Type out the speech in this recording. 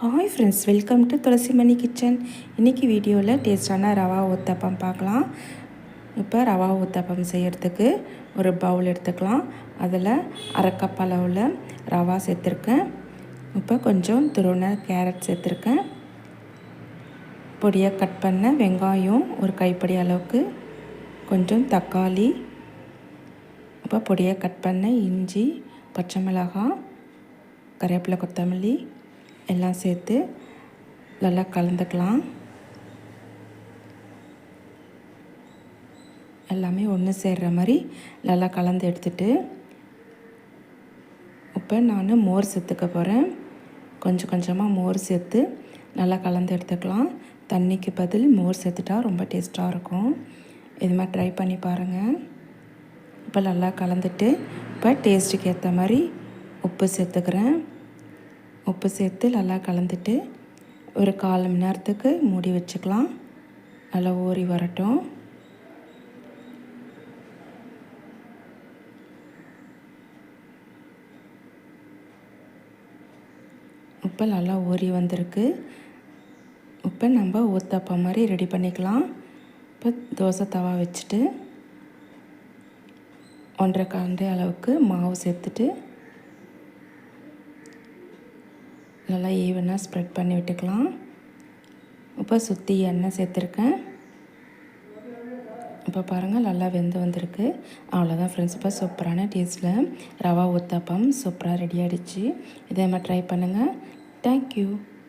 Hi friends, welcome to Thulasimani kitchen. இன்றைக்கி வீடியோவில் டேஸ்டான ரவா ஊத்தப்பம் பார்க்கலாம். இப்போ ரவா ஊத்தப்பம் செய்கிறதுக்கு ஒரு பவுல் எடுத்துக்கலாம். அதில் அரை கப் அளவில் ரவா சேர்த்துருக்கேன். இப்போ கொஞ்சம் துருவின கேரட் சேர்த்துருக்கேன். பொடியாக கட் பண்ண வெங்காயம் ஒரு கைப்பிடி அளவுக்கு, கொஞ்சம் தக்காளி, இப்போ பொடியாக கட் பண்ண இஞ்சி, பச்சை மிளகாய், கருவேப்பிலை, கொத்தமல்லி எல்லாம் சேர்த்து நல்லா கலந்துக்கலாம். எல்லாமே ஒன்று சேர்கிற மாதிரி நல்லா கலந்து எடுத்துட்டு இப்போ நான் மோர் சேர்த்துக்க போகிறேன். கொஞ்சம் கொஞ்சமாக மோர் சேர்த்து நல்லா கலந்து எடுத்துக்கலாம். தண்ணிக்கு பதில் மோர் சேர்த்துட்டா ரொம்ப டேஸ்ட்டாக இருக்கும். இது மாதிரி ட்ரை பண்ணி பாருங்கள். இப்போ நல்லா கலந்துட்டு இப்போ டேஸ்ட்டுக்கு ஏற்ற மாதிரி உப்பு சேர்த்துக்கிறேன். உப்பு சேர்த்து நல்லா கலந்துட்டு ஒரு 1/4 மணி நேரத்துக்கு மூடி வச்சுக்கலாம். நல்லா ஊறி வரட்டும். இப்போ நல்லா ஊறி வந்திருக்கு. இப்போ நம்ம ஊத்தப்பம் மாதிரி ரெடி பண்ணிக்கலாம். இப்போ தோசை தவா வச்சுட்டு 1.5 கரண்டி அளவுக்கு மாவு சேர்த்துட்டு நல்லா ஈவனாக ஸ்ப்ரெட் பண்ணி விட்டுக்கலாம். இப்போ சுற்றி எண்ணெய் சேர்த்துருக்கேன். இப்போ பாருங்கள் நல்லா வெந்து வந்திருக்கு. அவ்வளோதான் ஃப்ரெண்ட்ஸ், இப்போ சூப்பரான டேஸ்ட்டில் ரவா ஊத்தப்பம் சூப்பராக ரெடி ஆகிடுச்சு. இதே மாதிரி ட்ரை பண்ணுங்கள். தேங்க்யூ.